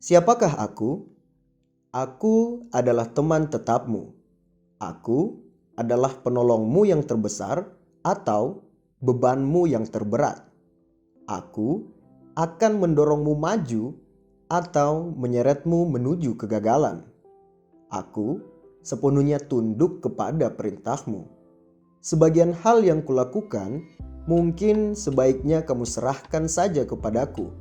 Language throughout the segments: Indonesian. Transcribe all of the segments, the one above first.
Siapakah aku? Aku adalah teman tetapmu. Aku adalah penolongmu yang terbesar atau bebanmu yang terberat. Aku akan mendorongmu maju atau menyeretmu menuju kegagalan. Aku sepenuhnya tunduk kepada perintahmu. Sebagian hal yang kulakukan mungkin sebaiknya kamu serahkan saja kepadaku.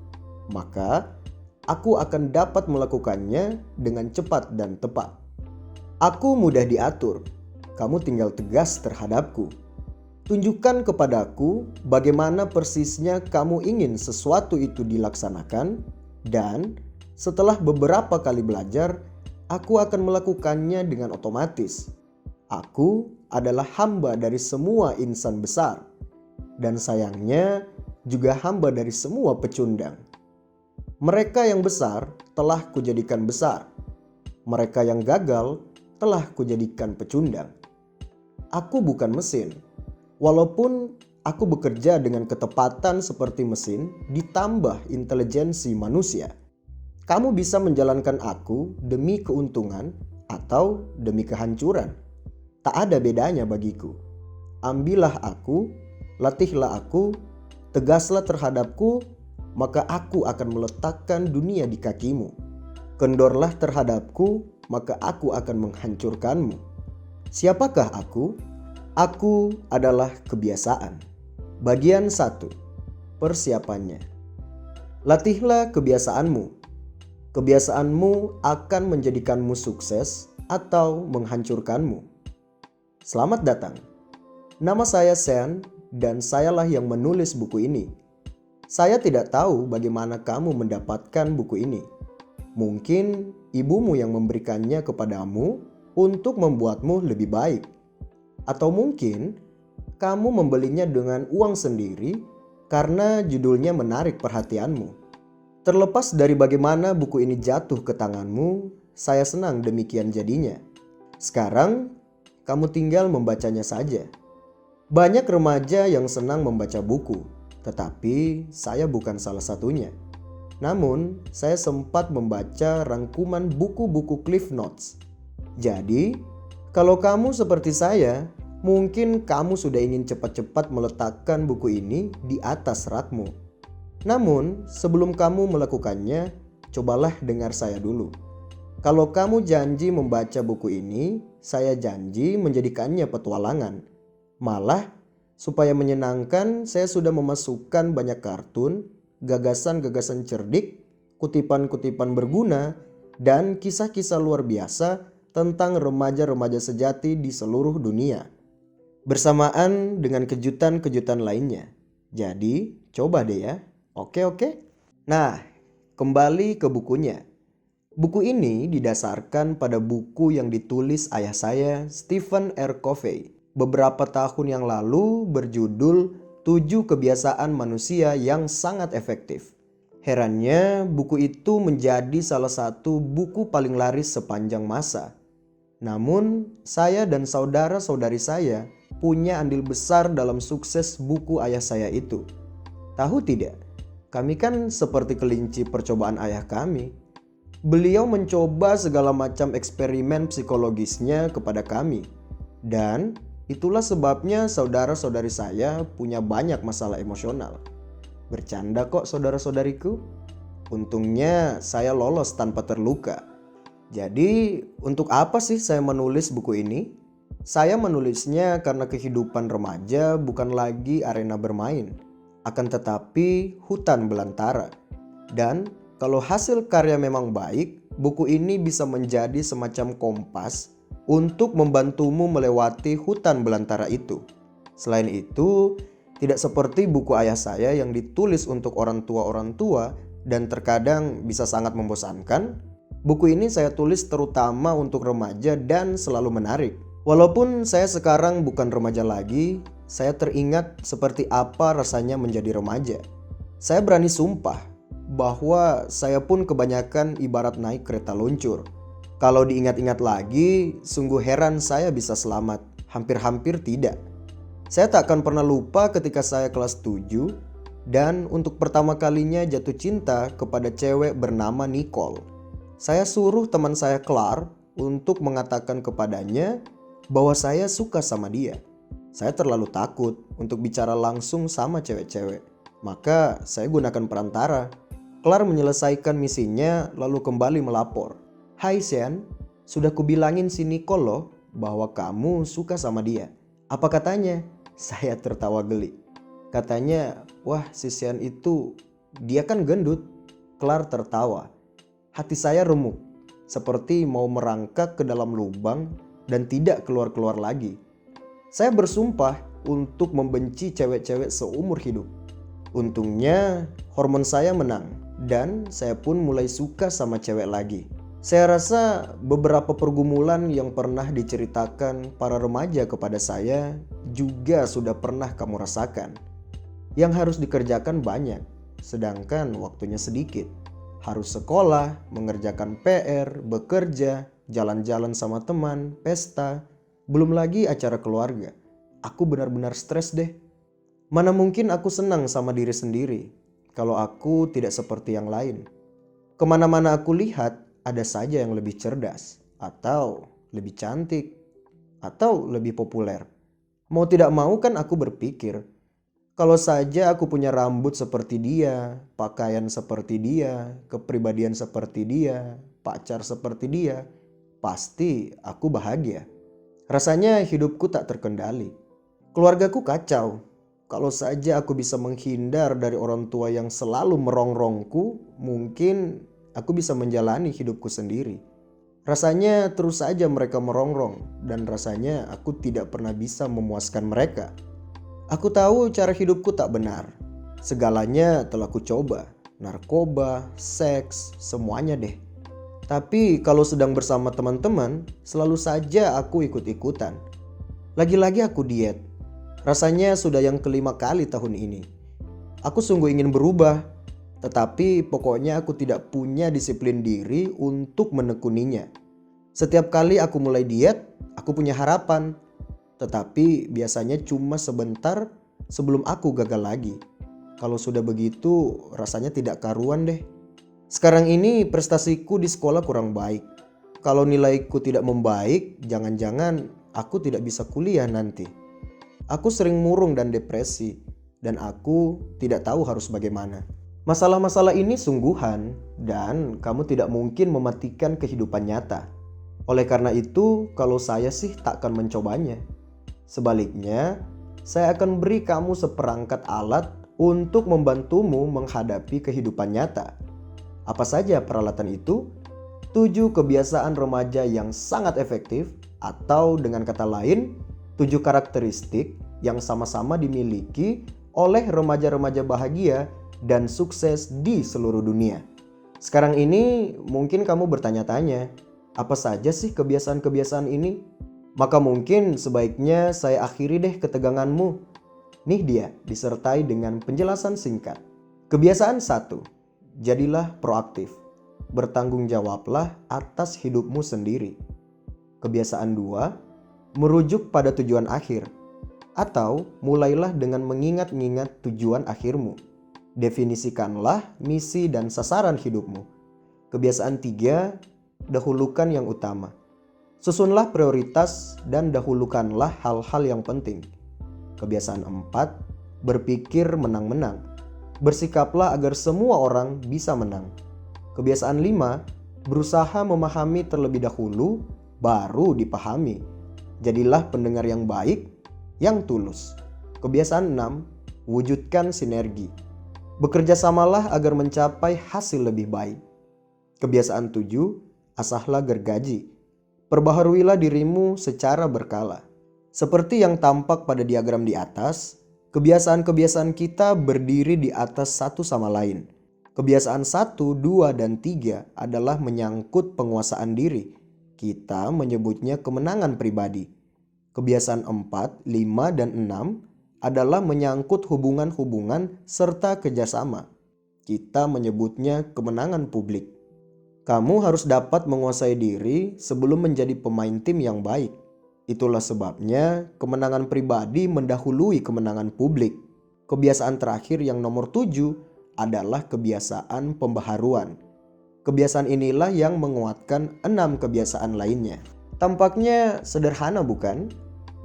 Maka aku akan dapat melakukannya dengan cepat dan tepat. Aku mudah diatur, kamu tinggal tegas terhadapku. Tunjukkan kepadaku bagaimana persisnya kamu ingin sesuatu itu dilaksanakan, dan setelah beberapa kali belajar, aku akan melakukannya dengan otomatis. Aku adalah hamba dari semua insan besar, dan sayangnya juga hamba dari semua pecundang. Mereka yang besar telah kujadikan besar. Mereka yang gagal telah kujadikan pecundang. Aku bukan mesin. Walaupun aku bekerja dengan ketepatan seperti mesin ditambah intelijensi manusia. Kamu bisa menjalankan aku demi keuntungan atau demi kehancuran. Tak ada bedanya bagiku. Ambillah aku, latihlah aku, tegaslah terhadapku, maka aku akan meletakkan dunia di kakimu. Kendorlah terhadapku, maka aku akan menghancurkanmu. Siapakah aku? Aku adalah kebiasaan. Bagian 1. Persiapannya. Latihlah kebiasaanmu. Kebiasaanmu akan menjadikanmu sukses atau menghancurkanmu. Selamat datang. Nama saya Sean dan sayalah yang menulis buku ini. Saya tidak tahu bagaimana kamu mendapatkan buku ini. Mungkin ibumu yang memberikannya kepadamu untuk membuatmu lebih baik. Atau mungkin kamu membelinya dengan uang sendiri karena judulnya menarik perhatianmu. Terlepas dari bagaimana buku ini jatuh ke tanganmu, saya senang demikian jadinya. Sekarang kamu tinggal membacanya saja. Banyak remaja yang senang membaca buku, tetapi saya bukan salah satunya. Namun, saya sempat membaca rangkuman buku-buku Cliff Notes. Jadi, kalau kamu seperti saya, mungkin kamu sudah ingin cepat-cepat meletakkan buku ini di atas rakmu. Namun, sebelum kamu melakukannya, cobalah dengar saya dulu. Kalau kamu janji membaca buku ini, saya janji menjadikannya petualangan. Malah, supaya menyenangkan, saya sudah memasukkan banyak kartun, gagasan-gagasan cerdik, kutipan-kutipan berguna, dan kisah-kisah luar biasa tentang remaja-remaja sejati di seluruh dunia. Bersamaan dengan kejutan-kejutan lainnya. Jadi, coba deh ya. Oke. Nah, kembali ke bukunya. Buku ini didasarkan pada buku yang ditulis ayah saya, Stephen R. Covey, beberapa tahun yang lalu berjudul 7 Kebiasaan Manusia yang Sangat Efektif. Herannya, buku itu menjadi salah satu buku paling laris sepanjang masa. Namun, saya dan saudara-saudari saya punya andil besar dalam sukses buku ayah saya itu. Tahu tidak, kami kan seperti kelinci percobaan ayah kami. Beliau mencoba segala macam eksperimen psikologisnya kepada kami. Dan itulah sebabnya saudara-saudari saya punya banyak masalah emosional. Bercanda kok saudara-saudariku. Untungnya saya lolos tanpa terluka. Jadi untuk apa sih saya menulis buku ini? Saya menulisnya karena kehidupan remaja bukan lagi arena bermain, akan tetapi hutan belantara. Dan kalau hasil karya memang baik, buku ini bisa menjadi semacam kompas untuk membantumu melewati hutan belantara itu. Selain itu, tidak seperti buku ayah saya yang ditulis untuk orang tua dan terkadang bisa sangat membosankan. Buku ini saya tulis terutama untuk remaja dan selalu menarik. Walaupun saya sekarang bukan remaja lagi, saya teringat seperti apa rasanya menjadi remaja. Saya berani sumpah bahwa saya pun kebanyakan ibarat naik kereta luncur. Kalau diingat-ingat lagi, sungguh heran saya bisa selamat. Hampir-hampir tidak. Saya tak akan pernah lupa ketika saya kelas 7 dan untuk pertama kalinya jatuh cinta kepada cewek bernama Nicole. Saya suruh teman saya Clark untuk mengatakan kepadanya bahwa saya suka sama dia. Saya terlalu takut untuk bicara langsung sama cewek-cewek. Maka saya gunakan perantara. Clark menyelesaikan misinya lalu kembali melapor. "Hai Sean, sudah kubilangin si Nicole loh bahwa kamu suka sama dia. Apa katanya?" Saya tertawa geli. Katanya, "Wah, si Sean itu, dia kan gendut." Clark tertawa. Hati saya remuk, seperti mau merangkak ke dalam lubang dan tidak keluar-keluar lagi. Saya bersumpah untuk membenci cewek-cewek seumur hidup. Untungnya hormon saya menang dan saya pun mulai suka sama cewek lagi. Saya rasa beberapa pergumulan yang pernah diceritakan para remaja kepada saya juga sudah pernah kamu rasakan. Yang harus dikerjakan banyak, sedangkan waktunya sedikit. Harus sekolah, mengerjakan PR, bekerja, jalan-jalan sama teman, pesta, belum lagi acara keluarga. Aku benar-benar stres deh. Mana mungkin aku senang sama diri sendiri kalau aku tidak seperti yang lain. Kemana-mana aku lihat, ada saja yang lebih cerdas, atau lebih cantik, atau lebih populer. Mau tidak mau kan aku berpikir, kalau saja aku punya rambut seperti dia, pakaian seperti dia, kepribadian seperti dia, pacar seperti dia, pasti aku bahagia. Rasanya hidupku tak terkendali. Keluargaku kacau. Kalau saja aku bisa menghindar dari orang tua yang selalu merongrongku, mungkin aku bisa menjalani hidupku sendiri. Rasanya terus saja mereka merongrong dan rasanya aku tidak pernah bisa memuaskan mereka. Aku tahu cara hidupku tak benar. Segalanya telah ku coba. Narkoba, seks, semuanya deh. Tapi kalau sedang bersama teman-teman, selalu saja aku ikut-ikutan. Lagi-lagi aku diet. Rasanya sudah yang kelima kali tahun ini. Aku sungguh ingin berubah, tetapi pokoknya aku tidak punya disiplin diri untuk menekuninya. Setiap kali aku mulai diet, aku punya harapan. Tetapi biasanya cuma sebentar sebelum aku gagal lagi. Kalau sudah begitu rasanya tidak karuan deh. Sekarang ini prestasiku di sekolah kurang baik. Kalau nilaiku tidak membaik, jangan-jangan aku tidak bisa kuliah nanti. Aku sering murung dan depresi, dan aku tidak tahu harus bagaimana. Masalah-masalah ini sungguhan, dan kamu tidak mungkin mematikan kehidupan nyata. Oleh karena itu, kalau saya sih tak akan mencobanya. Sebaliknya, saya akan beri kamu seperangkat alat untuk membantumu menghadapi kehidupan nyata. Apa saja peralatan itu? 7 kebiasaan remaja yang sangat efektif, atau dengan kata lain, 7 karakteristik yang sama-sama dimiliki oleh remaja-remaja bahagia dan sukses di seluruh dunia. Sekarang ini mungkin kamu bertanya-tanya, apa saja sih kebiasaan-kebiasaan ini? Maka mungkin sebaiknya saya akhiri deh keteganganmu. Nih dia, disertai dengan penjelasan singkat. Kebiasaan 1. Jadilah proaktif. Bertanggung jawablah atas hidupmu sendiri. Kebiasaan 2. Merujuk pada tujuan akhir. Atau mulailah dengan mengingat-ingat tujuan akhirmu. Definisikanlah misi dan sasaran hidupmu. Kebiasaan 3. Dahulukan yang utama. Susunlah prioritas dan dahulukanlah hal-hal yang penting. Kebiasaan 4. Berpikir menang-menang. Bersikaplah agar semua orang bisa menang. Kebiasaan 5. Berusaha memahami terlebih dahulu, baru dipahami. Jadilah pendengar yang baik, yang tulus. Kebiasaan 6. Wujudkan sinergi. Bekerja samalah agar mencapai hasil lebih baik. Kebiasaan 7. Asahlah gergaji. Perbaharuilah dirimu secara berkala. Seperti yang tampak pada diagram di atas, kebiasaan-kebiasaan kita berdiri di atas satu sama lain. Kebiasaan 1, 2, dan 3 adalah menyangkut penguasaan diri. Kita menyebutnya kemenangan pribadi. Kebiasaan 4, 5, dan 6 adalah menyangkut hubungan-hubungan serta kerjasama. Kita menyebutnya kemenangan publik. Kamu harus dapat menguasai diri sebelum menjadi pemain tim yang baik. Itulah sebabnya kemenangan pribadi mendahului kemenangan publik. Kebiasaan terakhir yang nomor 7 adalah kebiasaan pembaharuan. Kebiasaan inilah yang menguatkan 6 kebiasaan lainnya. Tampaknya sederhana bukan?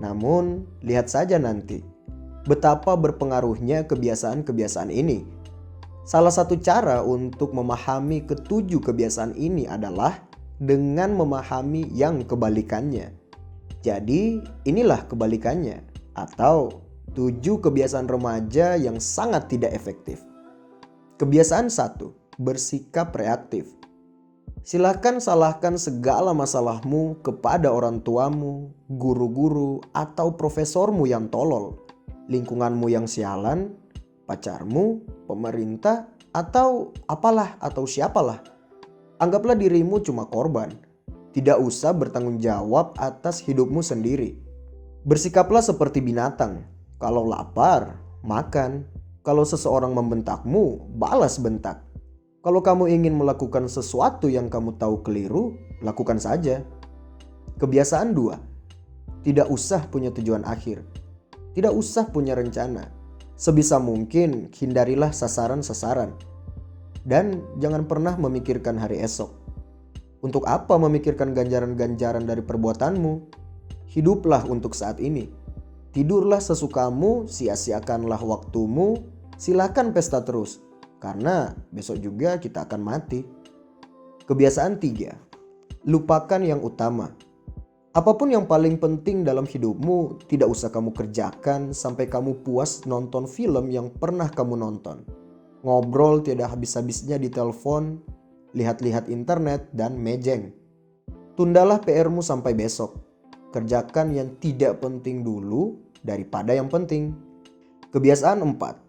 Namun lihat saja nanti betapa berpengaruhnya kebiasaan-kebiasaan ini. Salah satu cara untuk memahami ketujuh kebiasaan ini adalah dengan memahami yang kebalikannya. Jadi inilah kebalikannya atau 7 kebiasaan remaja yang sangat tidak efektif. Kebiasaan 1, bersikap reaktif. Silakan salahkan segala masalahmu kepada orang tuamu, guru-guru, atau profesormu yang tolol, lingkunganmu yang sialan, pacarmu, pemerintah, atau apalah atau siapalah. Anggaplah dirimu cuma korban. Tidak usah bertanggung jawab atas hidupmu sendiri. Bersikaplah seperti binatang. Kalau lapar, makan. Kalau seseorang membentakmu, balas bentak. Kalau kamu ingin melakukan sesuatu yang kamu tahu keliru, lakukan saja. Kebiasaan 2. Tidak usah punya tujuan akhir. Tidak usah punya rencana. Sebisa mungkin hindarilah sasaran-sasaran. Dan jangan pernah memikirkan hari esok. Untuk apa memikirkan ganjaran-ganjaran dari perbuatanmu? Hiduplah untuk saat ini. Tidurlah sesukamu, sia-siakanlah waktumu, silakan pesta terus. Karena besok juga kita akan mati. Kebiasaan 3. Lupakan yang utama. Apapun yang paling penting dalam hidupmu tidak usah kamu kerjakan sampai kamu puas nonton film yang pernah kamu nonton. Ngobrol tidak habis-habisnya di telepon, lihat-lihat internet, dan mejeng. Tundalah PR-mu sampai besok. Kerjakan yang tidak penting dulu daripada yang penting. Kebiasaan 4.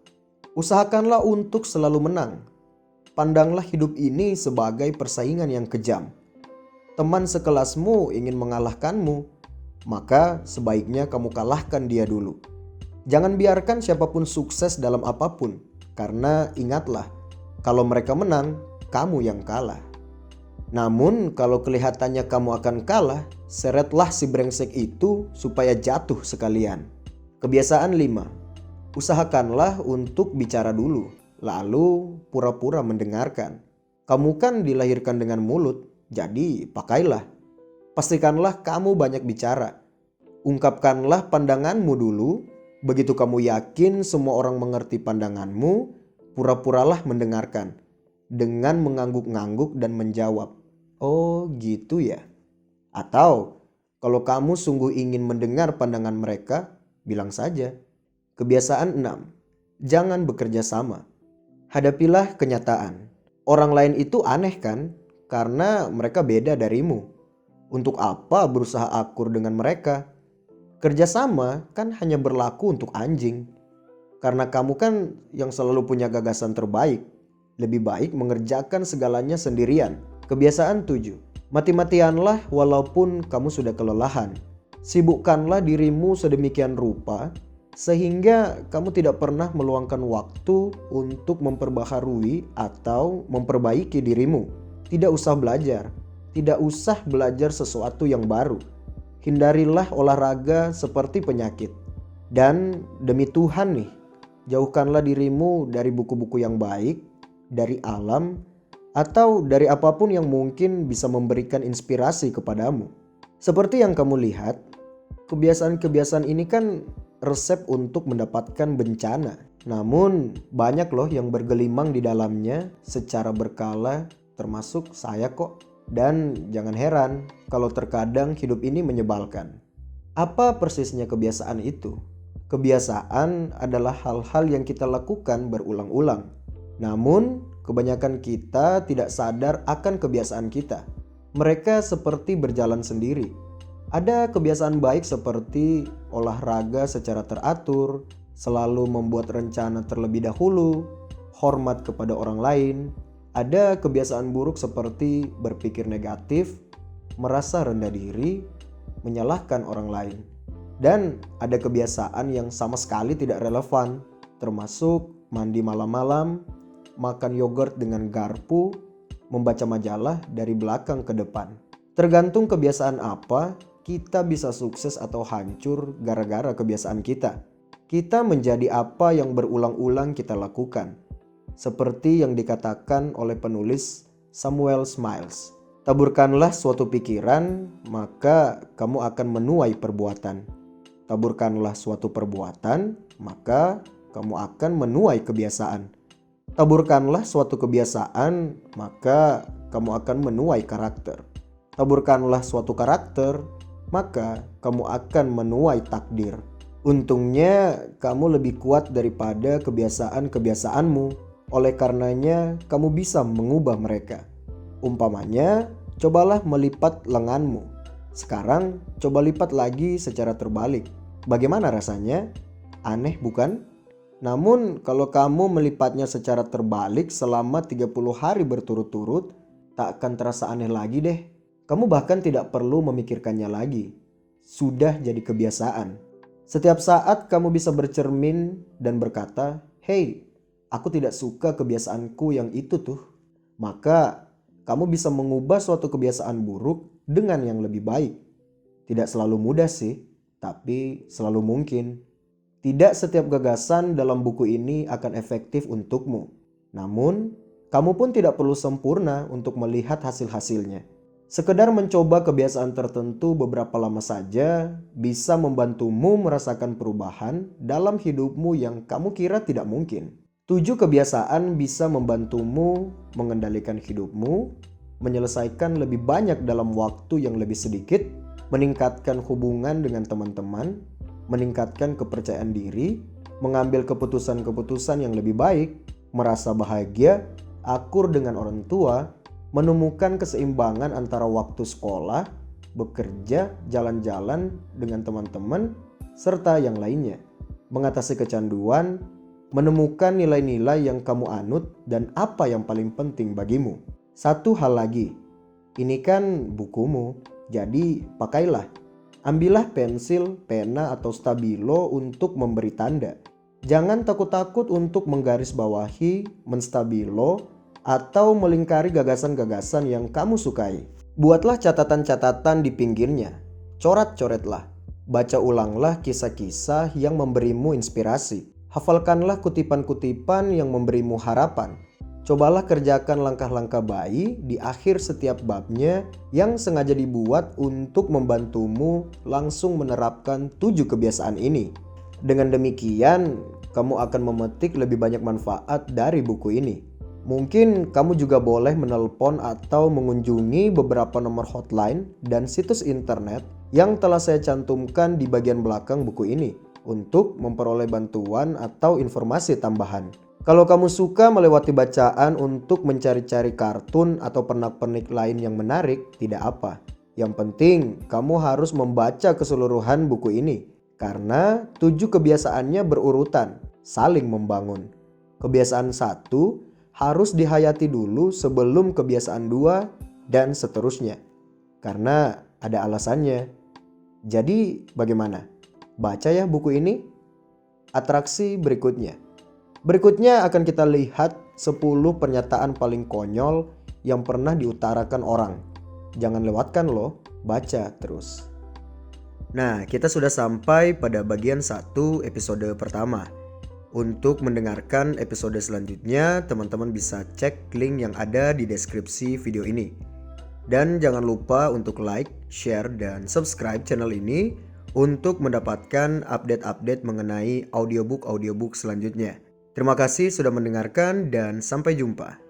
Usahakanlah untuk selalu menang. Pandanglah hidup ini sebagai persaingan yang kejam. Teman sekelasmu ingin mengalahkanmu, maka sebaiknya kamu kalahkan dia dulu. Jangan biarkan siapapun sukses dalam apapun, karena ingatlah, kalau mereka menang, kamu yang kalah. Namun kalau kelihatannya kamu akan kalah, seretlah si brengsek itu supaya jatuh sekalian. Kebiasaan 5. Usahakanlah untuk bicara dulu, lalu pura-pura mendengarkan. Kamu kan dilahirkan dengan mulut, jadi pakailah. Pastikanlah kamu banyak bicara. Ungkapkanlah pandanganmu dulu. Begitu kamu yakin semua orang mengerti pandanganmu, pura-puralah mendengarkan dengan mengangguk-ngangguk dan menjawab, "Oh gitu ya." Atau kalau kamu sungguh ingin mendengar pandangan mereka, bilang saja. Kebiasaan 6. Jangan bekerja sama. Hadapilah kenyataan. Orang lain itu aneh kan? Karena mereka beda darimu. Untuk apa berusaha akur dengan mereka? Kerjasama kan hanya berlaku untuk anjing. Karena kamu kan yang selalu punya gagasan terbaik. Lebih baik mengerjakan segalanya sendirian. Kebiasaan 7. Mati-matianlah walaupun kamu sudah kelelahan. Sibukkanlah dirimu sedemikian rupa sehingga kamu tidak pernah meluangkan waktu untuk memperbaharui atau memperbaiki dirimu. Tidak usah belajar. Tidak usah belajar sesuatu yang baru. Hindarilah olahraga seperti penyakit. Dan demi Tuhan nih, jauhkanlah dirimu dari buku-buku yang baik, dari alam, atau dari apapun yang mungkin bisa memberikan inspirasi kepadamu. Seperti yang kamu lihat, kebiasaan-kebiasaan ini kan resep untuk mendapatkan bencana. Namun banyak loh yang bergelimang di dalamnya secara berkala, termasuk saya kok. Dan jangan heran kalau terkadang hidup ini menyebalkan. Apa persisnya kebiasaan itu? Kebiasaan adalah hal-hal yang kita lakukan berulang-ulang. Namun kebanyakan kita tidak sadar akan kebiasaan kita. Mereka seperti berjalan sendiri. Ada kebiasaan baik seperti olahraga secara teratur, selalu membuat rencana terlebih dahulu, hormat kepada orang lain. Ada kebiasaan buruk seperti berpikir negatif, merasa rendah diri, menyalahkan orang lain. Dan ada kebiasaan yang sama sekali tidak relevan, termasuk mandi malam-malam, makan yogurt dengan garpu, membaca majalah dari belakang ke depan. Tergantung kebiasaan apa, kita bisa sukses atau hancur gara-gara kebiasaan kita. Kita menjadi apa yang berulang-ulang kita lakukan. Seperti yang dikatakan oleh penulis, Samuel Smiles. Taburkanlah suatu pikiran, maka kamu akan menuai perbuatan. Taburkanlah suatu perbuatan, maka kamu akan menuai kebiasaan. Taburkanlah suatu kebiasaan, maka kamu akan menuai karakter. Taburkanlah suatu karakter, maka kamu akan menuai takdir. Untungnya kamu lebih kuat daripada kebiasaan-kebiasaanmu. Oleh karenanya kamu bisa mengubah mereka. Umpamanya, cobalah melipat lenganmu. Sekarang coba lipat lagi secara terbalik. Bagaimana rasanya? Aneh bukan? Namun kalau kamu melipatnya secara terbalik selama 30 hari berturut-turut, tak akan terasa aneh lagi deh. Kamu bahkan tidak perlu memikirkannya lagi. Sudah jadi kebiasaan. Setiap saat kamu bisa bercermin dan berkata, "Hei, aku tidak suka kebiasaanku yang itu tuh." Maka kamu bisa mengubah suatu kebiasaan buruk dengan yang lebih baik. Tidak selalu mudah sih, tapi selalu mungkin. Tidak setiap gagasan dalam buku ini akan efektif untukmu. Namun, kamu pun tidak perlu sempurna untuk melihat hasil-hasilnya. Sekedar mencoba kebiasaan tertentu beberapa lama saja bisa membantumu merasakan perubahan dalam hidupmu yang kamu kira tidak mungkin. 7 kebiasaan bisa membantumu mengendalikan hidupmu, menyelesaikan lebih banyak dalam waktu yang lebih sedikit, meningkatkan hubungan dengan teman-teman, meningkatkan kepercayaan diri, mengambil keputusan-keputusan yang lebih baik, merasa bahagia, akur dengan orang tua, menemukan keseimbangan antara waktu sekolah, bekerja, jalan-jalan dengan teman-teman, serta yang lainnya. Mengatasi kecanduan, menemukan nilai-nilai yang kamu anut dan apa yang paling penting bagimu. Satu hal lagi, ini kan bukumu, jadi pakailah. Ambillah pensil, pena, atau stabilo untuk memberi tanda. Jangan takut-takut untuk menggarisbawahi, menstabilo, atau melingkari gagasan-gagasan yang kamu sukai. Buatlah catatan-catatan di pinggirnya. Coret-coretlah. Baca ulanglah kisah-kisah yang memberimu inspirasi. Hafalkanlah kutipan-kutipan yang memberimu harapan. Cobalah kerjakan langkah-langkah bayi di akhir setiap babnya yang sengaja dibuat untuk membantumu langsung menerapkan 7 kebiasaan ini. Dengan demikian, kamu akan memetik lebih banyak manfaat dari buku ini. Mungkin kamu juga boleh menelpon atau mengunjungi beberapa nomor hotline dan situs internet yang telah saya cantumkan di bagian belakang buku ini untuk memperoleh bantuan atau informasi tambahan. Kalau kamu suka melewati bacaan untuk mencari-cari kartun atau pernak-pernik lain yang menarik, tidak apa. Yang penting kamu harus membaca keseluruhan buku ini karena 7 kebiasaannya berurutan, saling membangun. Kebiasaan 1 harus dihayati dulu sebelum kebiasaan 2 dan seterusnya. Karena ada alasannya. Jadi bagaimana? Baca ya buku ini. Atraksi berikutnya. Berikutnya akan kita lihat 10 pernyataan paling konyol yang pernah diutarakan orang. Jangan lewatkan loh, baca terus. Nah, kita sudah sampai pada bagian 1 episode pertama. Untuk mendengarkan episode selanjutnya, teman-teman bisa cek link yang ada di deskripsi video ini. Dan jangan lupa untuk like, share, dan subscribe channel ini untuk mendapatkan update-update mengenai audiobook selanjutnya. Terima kasih sudah mendengarkan dan sampai jumpa.